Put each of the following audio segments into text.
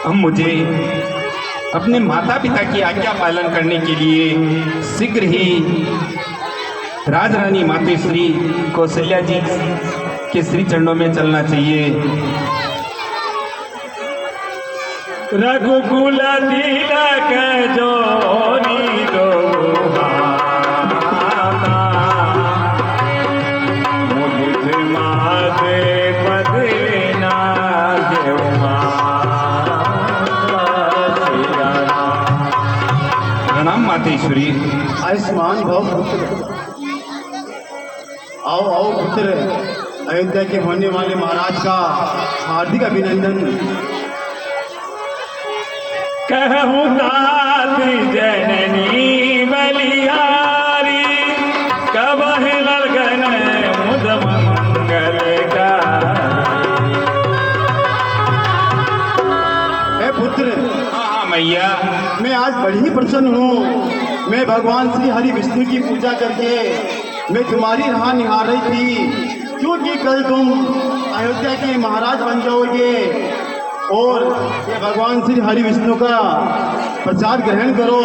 अब मुझे अपने माता पिता की आज्ञा पालन करने के लिए शीघ्र ही राजरानी मातेश्री कौशल्या जी के श्री चरणों में चलना चाहिए। रघुकुल तिलक जोनी दो मुझ माते पदना प्रणाम मातेश्वरी। आयुष्मान भव पुत्र। आओ आओ पुत्र, अयोध्या के होने वाले महाराज का हार्दिक अभिनंदन। कहूँ ताती जननी बलिहारी, कब लगन मुद मंगल का। पुत्र, हाँ मैया, मैं आज बड़ी ही प्रसन्न हूँ। मैं भगवान श्री हरि विष्णु की पूजा करके मैं तुम्हारी राह निहार रही थी, क्योंकि कल तुम अयोध्या के महाराज बन जाओगे और ये भगवान श्री हरि विष्णु का प्रसाद ग्रहण करो।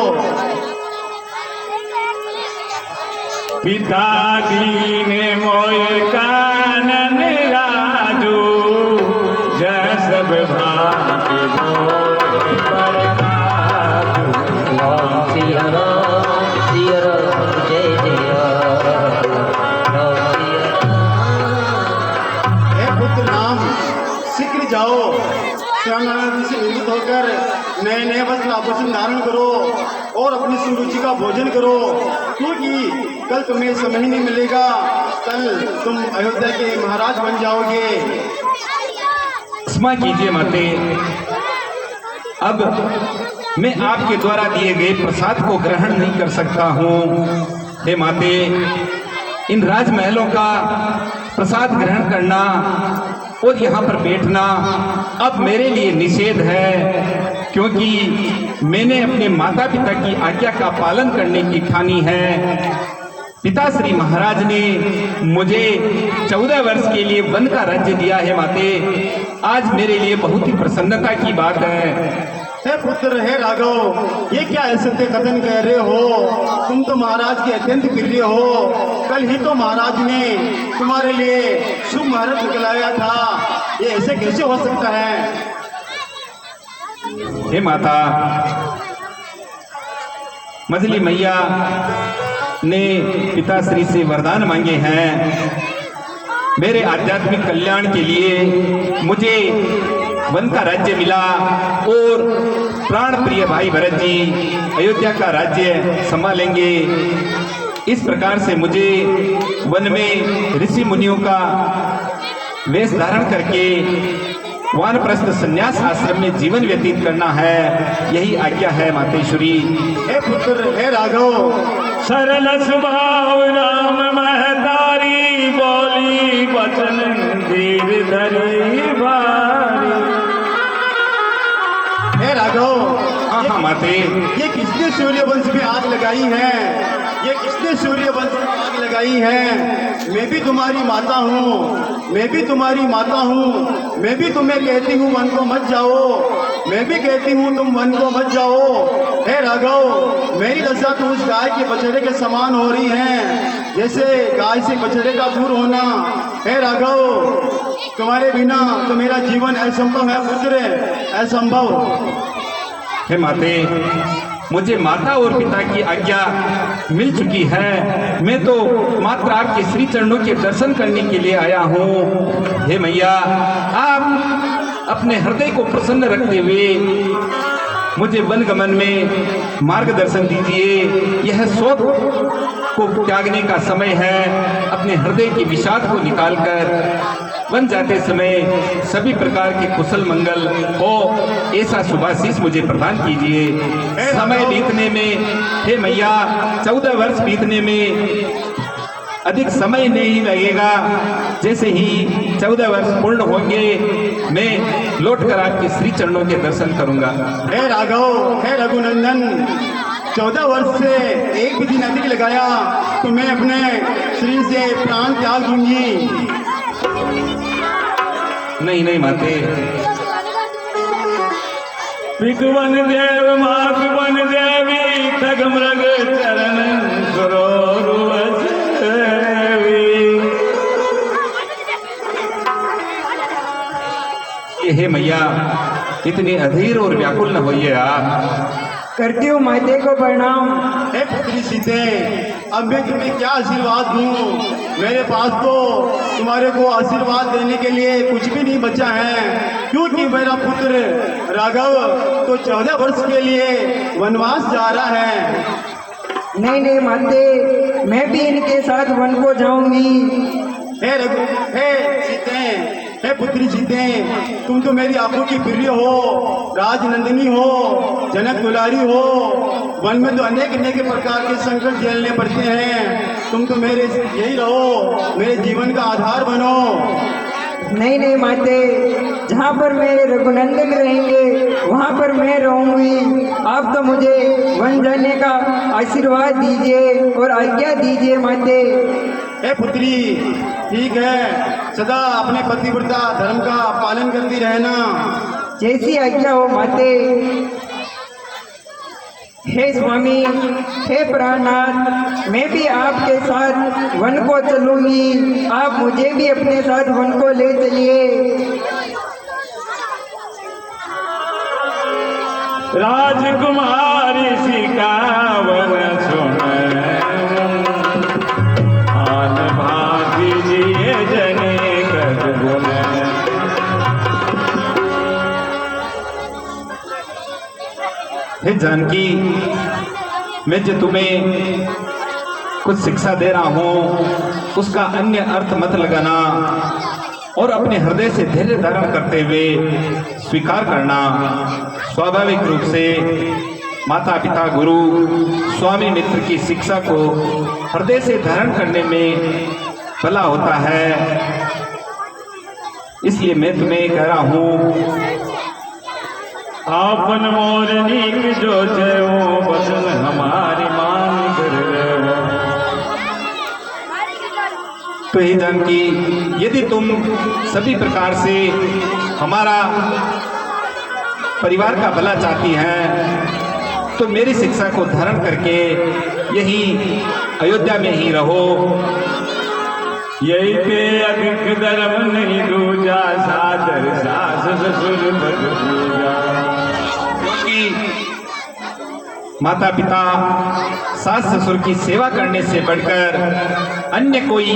पिता दीन मोय कानन राजू, जय सब भाग्य शीघ्र जाओ, श्याम से निवृत्त होकर नए नए वस्त्र आभूषण धारण करो और अपनी सुरुचि का भोजन करो, क्योंकि कल तुम्हें समय ही नहीं मिलेगा। कल तुम अयोध्या के महाराज बन जाओगे। क्षमा कीजिए माते, अब मैं आपके द्वारा दिए गए प्रसाद को ग्रहण नहीं कर सकता हूँ। हे माते, इन राजमहलों का प्रसाद ग्रहण करना और यहाँ पर बैठना अब मेरे लिए निषेध है, क्योंकि मैंने अपने माता पिता की आज्ञा का पालन करने की ठानी है। पिताश्री महाराज ने मुझे 14 वर्ष के लिए वन का राज्य दिया है माते। आज मेरे लिए बहुत ही प्रसन्नता की बात है। हे पुत्र, हे राघव, ये क्या ऐसे कथन कह रहे हो? तुम तो महाराज के अत्यंत प्रिय हो। कल ही तो महाराज ने तुम्हारे लिए शुभ मुहूर्त निकलाया था, ये ऐसे कैसे हो सकता है? हे माता, मछली मैया ने पिताश्री से वरदान मांगे हैं। मेरे आध्यात्मिक कल्याण के लिए मुझे वन का राज्य मिला और प्राण प्रिय भाई भरत जी अयोध्या का राज्य संभालेंगे। इस प्रकार से मुझे वन में ऋषि मुनियों का वेश धारण करके वानप्रस्थ संन्यास आश्रम में जीवन व्यतीत करना है। यही आज्ञा है मातेश्वरी। हे पुत्र, हे राघव, सरल स्वभाव राम महतारी, बोली वचन धीर धरी भारी। हे राघव, हाँ माते, ये किसने सूर्यवंश में आग लगाई है? ये किसने सूर्यवंश में आग लगाई है? मैं भी तुम्हारी माता हूँ, मैं भी तुम्हारी माता हूँ। मैं भी तुम्हें कहती हूँ वन को मत जाओ, मैं भी कहती हूँ तुम वन को मत जाओ। हे राघव, मेरी दशा तो उस गाय के बछड़े के समान हो रही है, जैसे गाय से बछड़े का दूर होना। हे राघव, तुम्हारे बिना तो मेरा जीवन असंभव है पुत्र, असंभव। हे माते, मुझे माता और पिता की आज्ञा मिल चुकी है। मैं तो मात्र आपके श्री चरणों के दर्शन करने के लिए आया हूँ। हे मैया, आप अपने हृदय को प्रसन्न रखते हुए मुझे वन गमन में मार्गदर्शन दीजिए। यह शोक को त्यागने का समय है। अपने हृदय की विषाद को निकालकर वन जाते समय सभी प्रकार के कुशल मंगल हो, ऐसा शुभाशीष मुझे प्रदान कीजिए। समय बीतने में, हे मैया, 14 वर्ष बीतने में अधिक समय नहीं लगेगा। जैसे ही 14 वर्ष पूर्ण होंगे, मैं लौटकर आपके श्री चरणों के दर्शन करूंगा। हे राघव, हे रघुनंदन, 14 वर्ष से एक भी दिन अधिक लगाया तो मैं अपने शरीर से प्राण त्याग दूंगी। नहीं नहीं माते, पितवन देव मात वन देवी तग मृग चरण सरोवर हे मैया, इतनी अधीर और व्याकुल न होइए आप। करती हूँ माते को प्रणाम। हे पुत्री सीते, अब मैं तुम्हें क्या आशीर्वाद दूं? मेरे पास तो तुम्हारे को आशीर्वाद देने के लिए कुछ भी नहीं बचा है, क्योंकि मेरा पुत्र राघव तो 14 वर्ष के लिए वनवास जा रहा है। नहीं नहीं माते, मैं भी इनके साथ वन को जाऊंगी। हे रघु, हे सीते, हे पुत्री सीते, तुम तो मेरी आंखों की प्रिय हो, राजनंदिनी हो, जनक दुलारी हो। वन में तो अनेक अनेक प्रकार के संकट झेलने पड़ते हैं, तुम तो मेरे यही रहो, मेरे जीवन का आधार बनो। नहीं नहीं माते, जहाँ पर मेरे रघुनंदन रहेंगे वहाँ पर मैं रहूंगी। आप तो मुझे वन जाने का आशीर्वाद दीजिए और आज्ञा दीजिए माते। हे पुत्री, ठीक है, सदा अपने पतिव्रता धर्म का पालन करती रहना। जैसी आज्ञा हो माते। हे स्वामी, हे प्राणनाथ, मैं भी आपके साथ वन को चलूंगी। आप मुझे भी अपने साथ वन को ले चलिए। राजकुमारी सिकावन सुन आन भाती जिए जने कर गुण। हे जानकी, मैं जो तुम्हें कुछ शिक्षा दे रहा हूँ उसका अन्य अर्थ मत लगाना और अपने हृदय से धैर्य धारण करते हुए स्वीकार करना। स्वाभाविक रूप से माता पिता गुरु स्वामी मित्र की शिक्षा को हृदय से धारण करने में भला होता है। इसलिए मैं तुम्हें कह रहा हूँ, आपन मोरनीक जो जयो बसन हमारी मान कर रहो। तो हे जानकी, यदि तुम सभी प्रकार से हमारा परिवार का भला चाहती हैं तो मेरी शिक्षा को धारण करके यही अयोध्या में ही रहो। यही पे अधिक धर्म नहीं दूजा, सादर सास ससुर पद पूजा। क्योंकि माता पिता सास ससुर की सेवा करने से बढ़कर अन्य कोई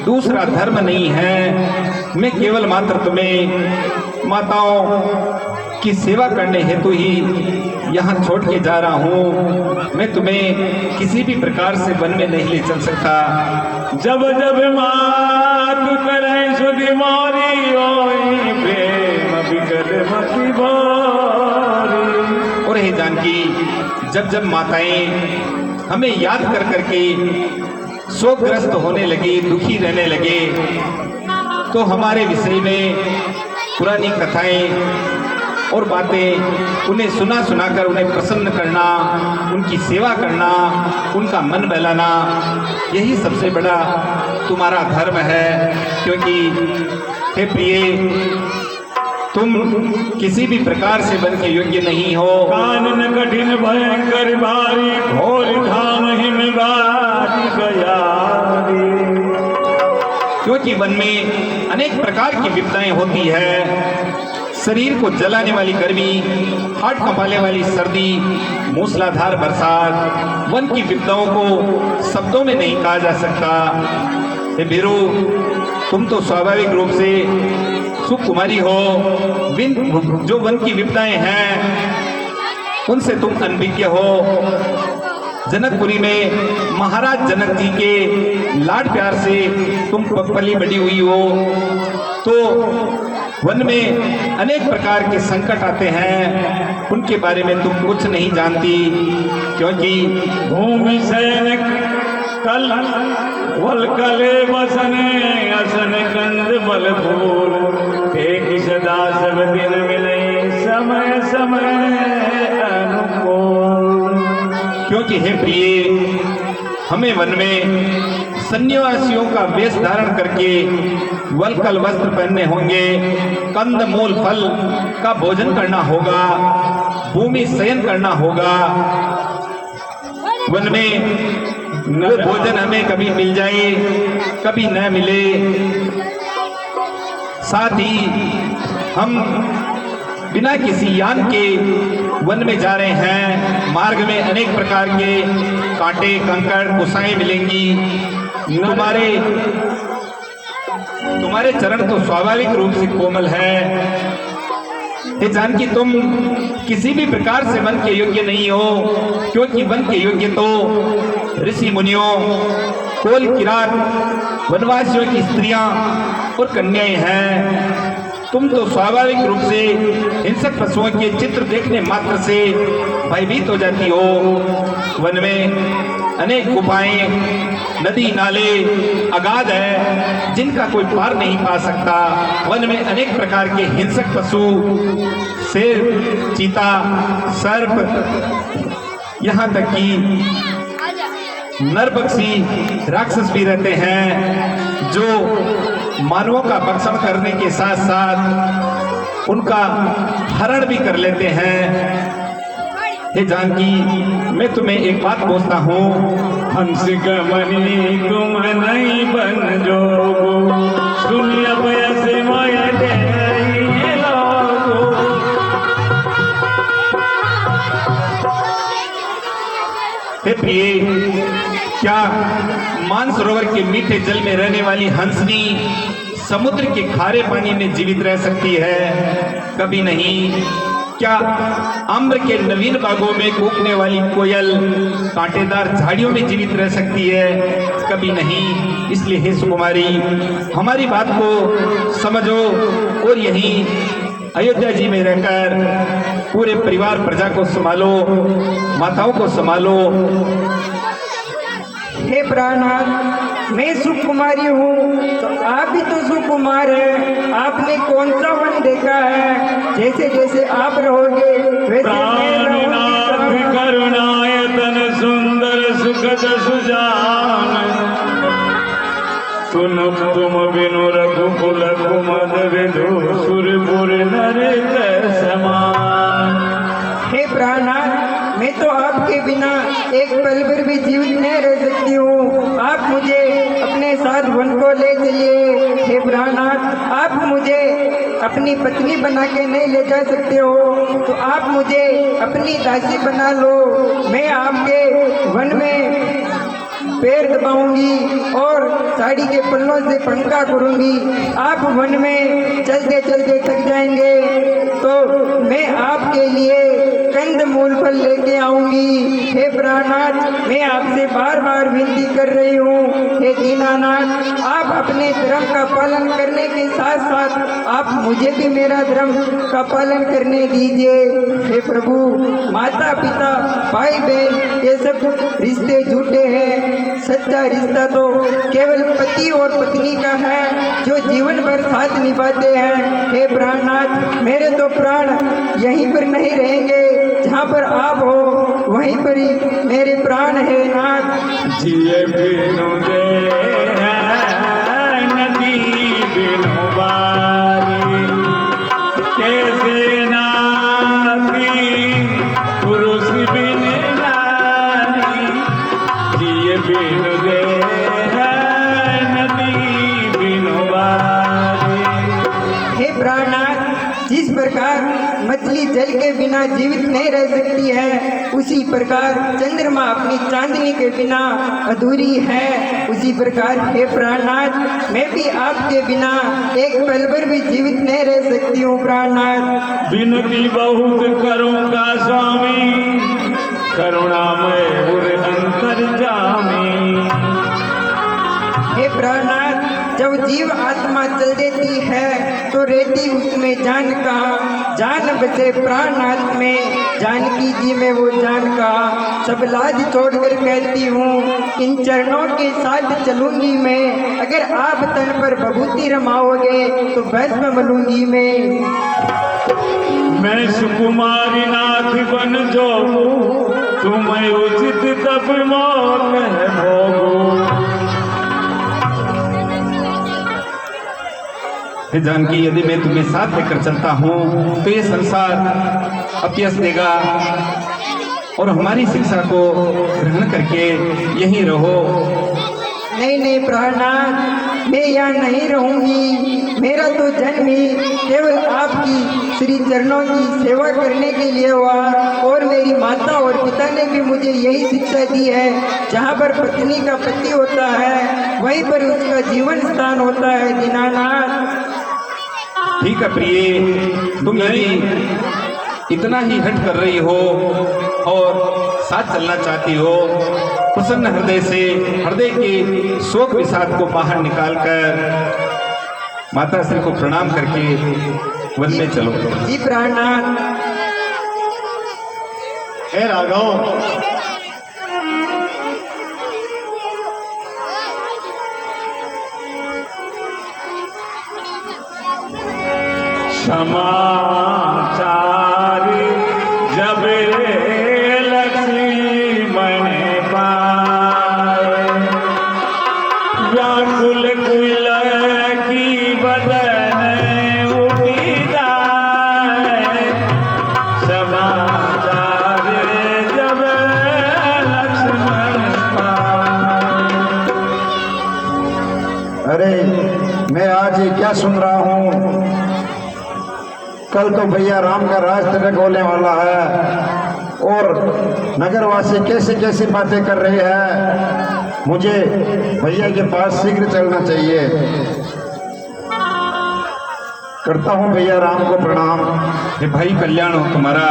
दूसरा धर्म नहीं है। मैं केवल मात्र तुम्हें माताओं की सेवा करने हेतु ही यहाँ छोड़ के जा रहा हूँ। मैं तुम्हें किसी भी प्रकार से वन में नहीं ले चल सकता। जब जब मात करे सुधि मोरी ओई प्रेम बिगड़ मति भोरी। और हे जानकी, जब जब माताएं हमें याद कर करके शोकग्रस्त होने लगी, दुखी रहने लगे, तो हमारे विषय में पुरानी कथाएं और बातें उन्हें सुना सुनाकर उन्हें प्रसन्न करना, उनकी सेवा करना, उनका मन बहलाना, यही सबसे बड़ा तुम्हारा धर्म है। क्योंकि हे प्रिय, तुम किसी भी प्रकार से बन के योग्य नहीं हो। कानन कठिन भयंकर भारी, घोर धाम हिम बारी गयारी। क्योंकि वन में अनेक प्रकार की विपदाएं होती है। शरीर को जलाने वाली गर्मी, हाथ कंपाने वाली सर्दी, मूसलाधार बरसात, वन की विपदाओं को शब्दों में नहीं कहा जा सकता। हे बीरू, तुम तो स्वाभाविक रूप से सुकुमारी हो। जो वन की विपदाएं हैं उनसे तुम अनभिज्ञ हो। जनकपुरी में महाराज जनक जी के लाड प्यार से तुम पली बड़ी हुई हो, तो वन में अनेक प्रकार के संकट आते हैं, उनके बारे में तुम कुछ नहीं जानती। क्योंकि भूमि सैनिक कल वल कले बसने असन कंद बल फूल। एक सदा सब दिन मिले समय समय अनुकूल। क्योंकि हे प्रिय, हमें वन में सन्यासियों का वेश धारण करके वल्कल वस्त्र पहनने होंगे, कंद मूल फल का भोजन करना होगा, भूमि शयन करना होगा। वन में वो भोजन हमें कभी मिल जाए, कभी न मिले। साथ ही हम बिना किसी यान के वन में जा रहे हैं। मार्ग में अनेक प्रकार के कांटे, कंकड़, कुसाएं मिलेंगी। तुम्हारे चरण तो स्वाभाविक रूप से कोमल है। हे जानकी, तुम किसी भी प्रकार से वन के योग्य नहीं हो, क्योंकि वन के योग्य तो ऋषि मुनियों, कोल किरात, वनवासियों की स्त्रियां और कन्याएं हैं। तुम तो स्वाभाविक रूप से हिंसक पशुओं के चित्र देखने मात्र से भयभीत हो जाती हो। वन में अनेक गुफाएं, नदी नाले अगाध है जिनका कोई पार नहीं पा सकता। वन में अनेक प्रकार के हिंसक पशु, शेर, चीता, सर्प, यहाँ तक कि नरभक्षी राक्षस भी रहते हैं, जो मानवों का भक्षण करने के साथ साथ उनका हरण भी कर लेते हैं। हे जानकी, मैं तुम्हें एक बात पूछता हूँ, हंस गमनी तुम नहीं बन जोगो, सुनिए बयसे माया डेरी लोगो। हे प्रिय, क्या मानसरोवर के मीठे जल में रहने वाली हंसनी समुद्र के खारे पानी में जीवित रह सकती है? कभी नहीं। क्या अम्र के नवीन बागों में कूकने वाली कोयल कांटेदार झाड़ियों में जीवित रह सकती है? कभी नहीं। इसलिए हे सुकुमारी, हमारी बात को समझो और यहीं अयोध्या जी में रहकर पूरे परिवार प्रजा को संभालो, माताओं को संभालो। हे प्राणनाथ, मैं सुकुमारी हूँ तो आप भी तो सुकुमार हैं। आपने कौन सा वन देखा है? जैसे जैसे आप रहोगे वैसे मैं रहूंगी। करुणायतन सुंदर सुखद सुजान, सुन तुम बिनु रघुकुल कुमद विधु सुरपुर नर समान। हे प्राणनाथ, मैं तो आपके बिना एक पल भर भी जीवित नहीं रह सकती हूँ। आप मुझे अपने साथ वन को ले चलिए। हे प्राणनाथ, आप मुझे अपनी पत्नी बना के नहीं ले जा सकते हो तो आप मुझे अपनी दासी बना लो। मैं आपके वन में पैर दबाऊंगी और साड़ी के पल्लों से पंखा करूंगी। आप वन में चलते चलते थक जाएंगे तो मैं आपके लिए कंद मूल फल लेके आऊंगी। हे प्राणनाथ, मैं आपसे बार बार विनती कर रही हूँ। हे दीनानाथ, आप अपने धर्म का पालन करने के साथ साथ आप मुझे भी मेरा धर्म का पालन करने दीजिए। हे प्रभु, माता पिता भाई बहन ये सब रिश्ते झूठे हैं। सच्चा रिश्ता तो केवल पति और पत्नी का है जो जीवन भर साथ निभाते हैं। हे प्राणनाथ, मेरे तो प्राण यहीं पर नहीं रहेंगे, जहाँ पर आप हो वहीं पर ही मेरे प्राण है नाथ। जिए बिनु दे नदी बिनु बारी, कैसे नाती पुरुष बिन नारी। जिए बिनु दे नदी बिनु बारी। हे प्राणनाथ, जिस प्रकार मछली जल के बिना जीवित नहीं रह सकती है, उसी प्रकार चंद्रमा अपनी चांदनी के बिना अधूरी है। उसी प्रकार हे प्राणनाथ, मैं भी आपके बिना एक पल भर भी जीवित नहीं रह सकती हूँ प्राणनाथ। विनती बहुत करूँगा स्वामी, करुणामय उर अंतर्जामी। हे प्राणनाथ, जब जीव आत्मा चल देती है तो रहती उसमें जान कहाँ? जान बचे प्राणनाथ में, जानकी जी में वो जान कहाँ? सब लाज छोड़कर कहती हूँ, इन चरणों के साथ चलूंगी मैं। अगर आप तन पर भभूति रमाओगे तो भस्म मलूंगी मैं सुकुमारी नाथ बन जाऊं, तुम्हें उचित तब मौत है भोगो। हे जानकी, यदि मैं तुम्हें साथ लेकर चलता हूँ तो ये संसार अपयश देगा और हमारी शिक्षा को ग्रहण करके यहीं रहो। नहीं नहीं प्राणनाथ, मैं यहाँ नहीं रहूंगी। मेरा तो जन्म ही केवल आपकी श्री चरणों की सेवा करने के लिए हुआ और मेरी माता और पिता ने भी मुझे यही शिक्षा दी है, जहाँ पर पत्नी का पति होता है वहीं पर उसका जीवन स्थान होता है। दीनानाथ, ठीक है प्रिय, तुम यदि इतना ही हट कर रही हो और साथ चलना चाहती हो, प्रसन्न हृदय से हृदय के शोक विषाद को बाहर निकालकर माता श्री को प्रणाम करके वन में चलो। जी प्राणनाथ। हे राघव, समाचार जब लक्ष्मण पाए, व्याकुल कुल की बदन उठी जाए। समाचार जब लक्ष्मण पाए। अरे मैं आज ये क्या सुन रहा हूँ? कल तो भैया राम का राज तिलक होने वाला है और नगरवासी कैसे कैसी बातें कर रहे हैं। मुझे भैया के पास शीघ्र चलना चाहिए। करता हूँ भैया राम को प्रणाम। हे भाई, कल्याण हो तुम्हारा।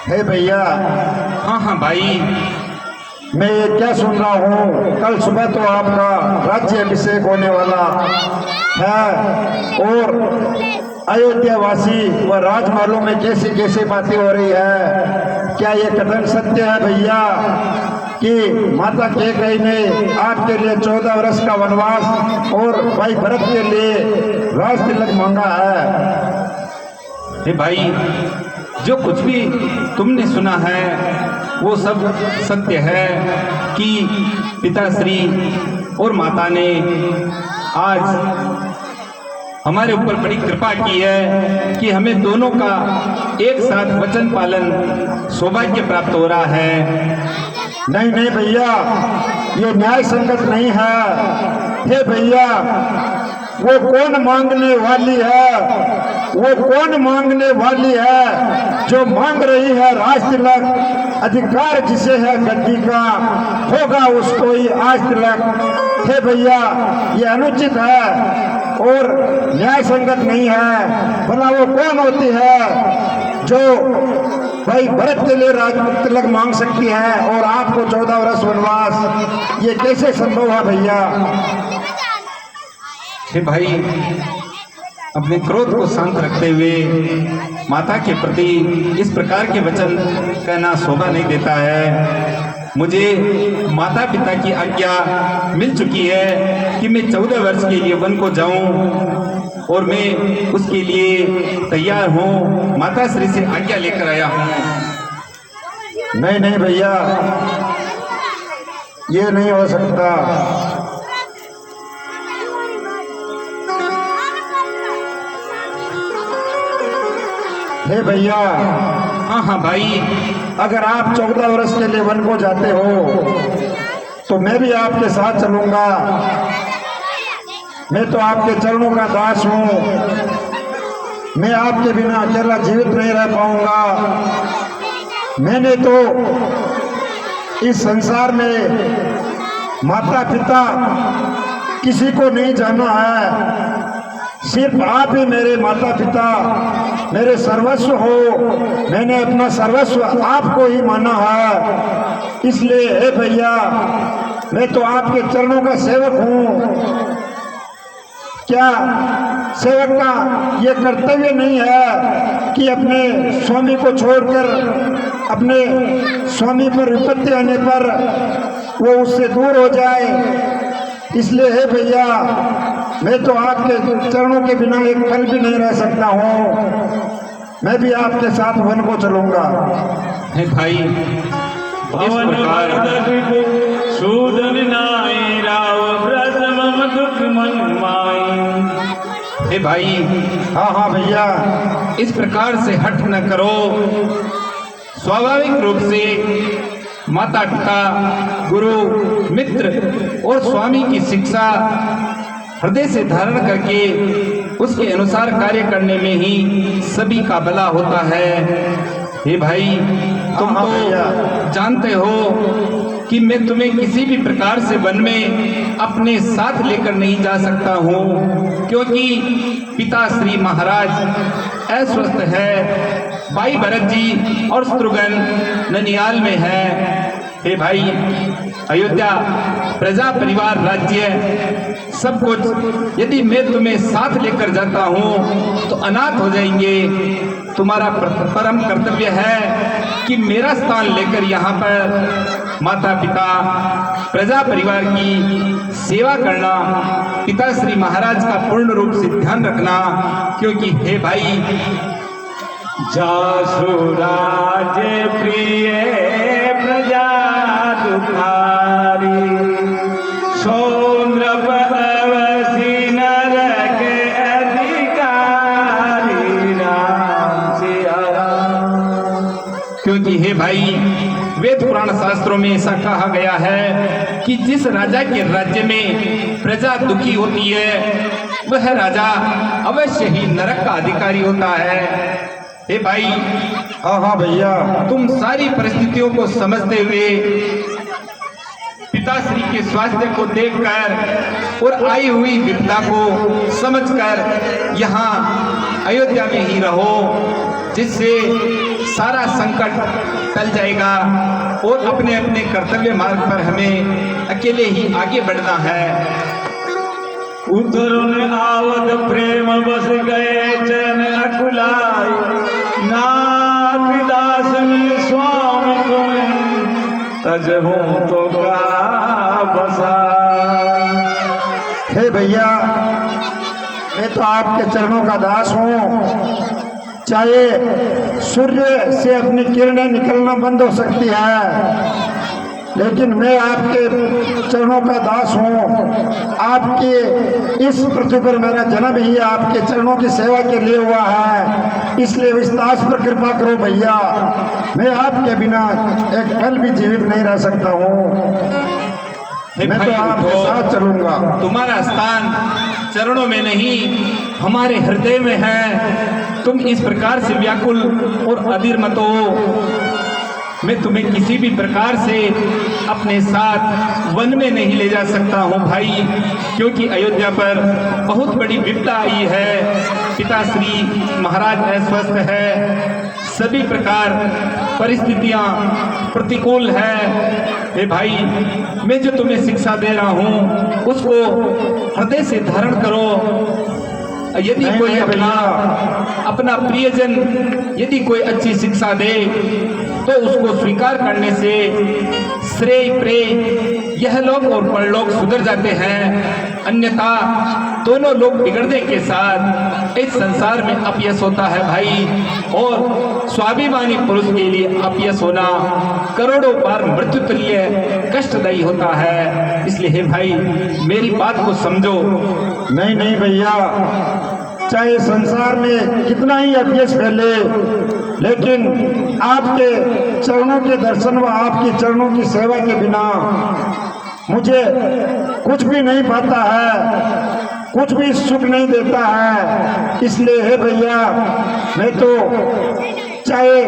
हे भैया। हाँ हाँ भाई, मैं ये क्या सुन रहा हूँ? कल सुबह तो आपका राज्य अभिषेक होने वाला है और अयोध्या वासी व राजमहलों में कैसी कैसी बातें हो रही है। क्या ये कथन सत्य है भैया कि माता कैकेयी ने आपके लिए 14 वर्ष का वनवास और भाई भरत के लिए राज तिलक मांगा है? हे भाई, जो कुछ भी तुमने सुना है वो सब सत्य है कि पिताश्री और माता ने आज हमारे ऊपर बड़ी कृपा की है कि हमें दोनों का एक साथ वचन पालन सौभाग्य प्राप्त हो रहा है। नहीं नहीं भैया, ये न्याय संगत नहीं है। हे भैया, वो कौन मांगने वाली है? वो कौन मांगने वाली है जो मांग रही है राज तिलक? अधिकार जिसे है गद्दी का होगा उसको ही आज तिलक। हे भैया, ये अनुचित है और न्याय संगत नहीं है। भला वो कौन होती है जो भाई भरत के लिए राज तिलक मांग सकती है और आपको 14 वर्ष वनवास? ये कैसे संभव है भैया? हे भाई, अपने क्रोध को शांत रखते हुए माता के प्रति इस प्रकार के वचन कहना शोभा नहीं देता है। मुझे माता पिता की आज्ञा मिल चुकी है कि मैं 14 वर्ष के लिए वन को जाऊं और मैं उसके लिए तैयार हूं। माता श्री से आज्ञा लेकर आया हूं। नहीं नहीं भैया, ये नहीं हो सकता। हे भैया। हाँ हाँ भाई, अगर आप 14 वर्ष के लिए वन को जाते हो तो मैं भी आपके साथ चलूंगा। मैं तो आपके चरणों का दास हूँ। मैं आपके बिना अकेला जीवित नहीं रह पाऊंगा। मैंने तो इस संसार में माता पिता किसी को नहीं जाना है। सिर्फ आप ही मेरे माता पिता, मेरे सर्वस्व हो। मैंने अपना सर्वस्व आपको ही माना है। इसलिए हे भैया, मैं तो आपके चरणों का सेवक हूँ। क्या सेवक का ये कर्तव्य नहीं है कि अपने स्वामी को छोड़कर अपने स्वामी पर विपत्ति आने पर वो उससे दूर हो जाए? इसलिए हे भैया, मैं तो आपके चरणों के बिना एक पल भी नहीं रह सकता हूँ। मैं भी आपके साथ वन को चलूंगा। हे भाई, इस भवन प्रकार सूदन भाई, हाँ हाँ भैया। इस प्रकार से हठ न करो। स्वाभाविक रूप से माता पिता, गुरु, मित्र और स्वामी की शिक्षा हृदय से धारण करके उसके अनुसार कार्य करने में ही सभी का भला होता है। हे भाई, तुम हाँ तो भैया। जानते हो कि मैं तुम्हें किसी भी प्रकार से वन में अपने साथ लेकर नहीं जा सकता हूँ, क्योंकि पिता श्री महाराज अस्वस्थ है, भाई भरत जी और शत्रुघ्न ननियाल में है। हे भाई, अयोध्या प्रजा, परिवार, राज्य सब कुछ यदि मैं तुम्हें साथ लेकर जाता हूँ तो अनाथ हो जाएंगे। तुम्हारा परम कर्तव्य है कि मेरा स्थान लेकर यहाँ पर माता पिता, प्रजा, परिवार की सेवा करना, पिता श्री महाराज का पूर्ण रूप से ध्यान रखना, क्योंकि हे भाई, जासुराज प्रिय प्रजा दुखारी, सौंद्र अवसी नर के अधिकारी, राम सिया राम। क्योंकि हे भाई, वेद पुराण शास्त्रों में ऐसा कहा गया है कि जिस राजा के राज्य में प्रजा दुखी होती है वह राजा अवश्य ही नरक का अधिकारी होता है। हे भाई, हाँ हाँ भैया। तुम सारी परिस्थितियों को समझते हुए, पिताश्री के स्वास्थ्य को देखकर और आई हुई विपदा को समझकर यहाँ अयोध्या में ही रहो, जिससे सारा संकट टल जाएगा और अपने अपने कर्तव्य मार्ग पर हमें अकेले ही आगे बढ़ना है। उतरुन आवत प्रेम बस गए चरण अकुलाई, नाथ दास में स्वामी तुम तजहूं तो का बसा। हे भैया, मैं तो आपके चरणों का दास हूँ। चाहे सूर्य से अपनी किरणें निकलना बंद हो सकती है, लेकिन मैं आपके चरणों का दास हूँ। आपके इस पृथ्वी पर मेरा जन्म ही आपके चरणों की सेवा के लिए हुआ है, इसलिए इस दास पर कृपा करो भैया। मैं आपके बिना एक पल भी जीवित नहीं रह सकता हूँ। मैं तो आपके साथ चलूंगा। तुम्हारा स्थान चरणों में नहीं, हमारे हृदय में है। तुम इस प्रकार से व्याकुल और अधीर मत हो। मैं तुम्हें किसी भी प्रकार से अपने साथ वन में नहीं ले जा सकता हूँ भाई, क्योंकि अयोध्या पर बहुत बड़ी विपदा आई है। पिताश्री महाराज अस्वस्थ है, सभी प्रकार परिस्थितियाँ प्रतिकूल है। हे भाई, मैं जो तुम्हें शिक्षा दे रहा हूँ उसको हृदय से धारण करो। यदि कोई अपना प्रियजन यदि कोई अच्छी शिक्षा दे तो उसको स्वीकार करने से श्रेय प्रेय यह लोग और परलोक सुधर जाते हैं, अन्यथा दोनों लोग बिगड़ने के साथ इस संसार में अपयश होता है भाई। और स्वाभिमानी पुरुष के लिए अपयश होना करोड़ों बार मृत्यु तुल्य कष्टदायी होता है। इसलिए हे भाई, मेरी बात को समझो। नहीं नहीं भैया, चाहे संसार में कितना ही अपयश फैले, लेकिन आपके चरणों के दर्शन व आपके चरणों की सेवा के बिना मुझे कुछ भी नहीं पाता है, कुछ भी सुख नहीं देता है। इसलिए हे भैया, मैं तो चाहे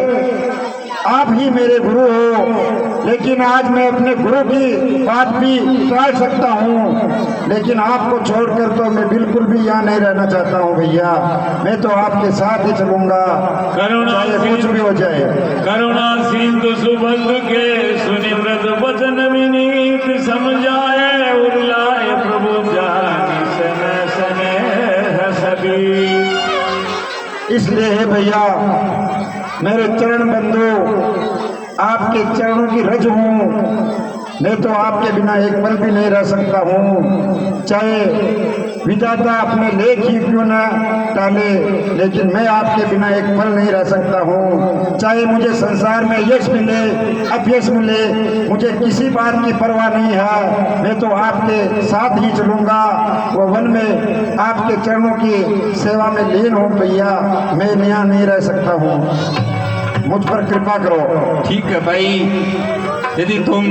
आप ही मेरे गुरु हो, लेकिन आज मैं अपने गुरु की बात भी टाल सकता हूँ, लेकिन आपको छोड़कर तो मैं बिल्कुल भी यहाँ नहीं रहना चाहता हूँ भैया। मैं तो आपके साथ ही चलूंगा, चाहे कुछ भी हो जाए। करुणा सिंधु सुबंधु के सुनि व्रत वचन विनीत, समझाए उर्लाए प्रभु जानी सन सने सभी। इसलिए हे भैया, मेरे चरण बंधु आपके चरणों की रज हूँ। मैं तो आपके बिना एक पल भी नहीं रह सकता हूँ, चाहे विधाता अपने लेख ही क्यों न टाले, लेकिन मैं आपके बिना एक पल नहीं रह सकता हूँ। चाहे मुझे संसार में यश मिले अपयश मिले, मुझे किसी बात की परवाह नहीं है। मैं तो आपके साथ ही चलूँगा, वो वन में आपके चरणों की सेवा में लीन हूँ भैया। मैं यहाँ नहीं रह सकता हूँ, मुझ पर कृपा करो। ठीक है भाई, यदि तुम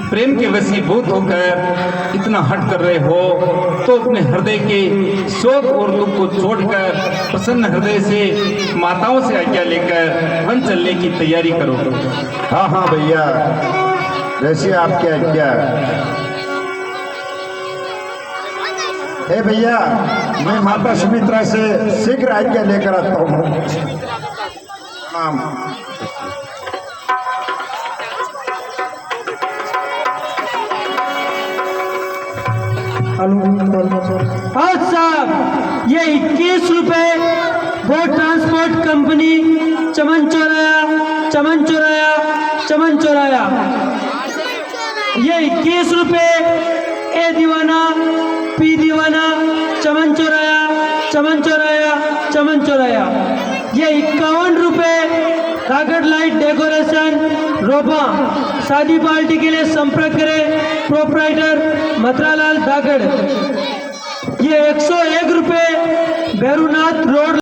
प्रेम के वशीभूत होकर इतना हट कर रहे हो तो अपने हृदय के शोक और दुख को छोड़कर प्रसन्न हृदय से माताओं से आज्ञा लेकर वन चलने की तैयारी करो। हाँ हाँ भैया, जैसे आपकी आज्ञा। हे भैया, मैं माता सुमित्रा से शीघ्र आज्ञा लेकर आता हूँ। प्रणाम। आज साहब ये 21 रुपए बोट ट्रांसपोर्ट कंपनी चमन चौराया चमन चौराया चमन चौराया, ये 21 रुपए ए दीवाना पी दीवाना चमन चौराया चमन चौराया चमन चौराया, ये 51 रुपए रागड़ लाइट डेकोरेशन रोबा, शादी पार्टी के लिए संपर्क करें प्रोपराइटर मथुरालाल धागड़। ये 101 रुपए भैरूनाथ रोड